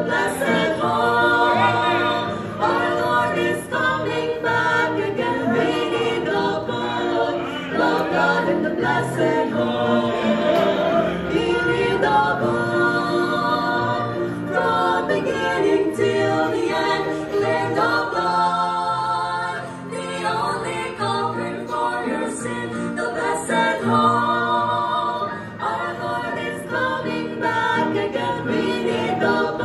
blessed home. Our Lord is coming back again. We need the book. Love God in the blessed home. We need the book. From beginning till the end. Land of God. The only comfort for your sin. The blessed home. Our Lord is coming back again. We need the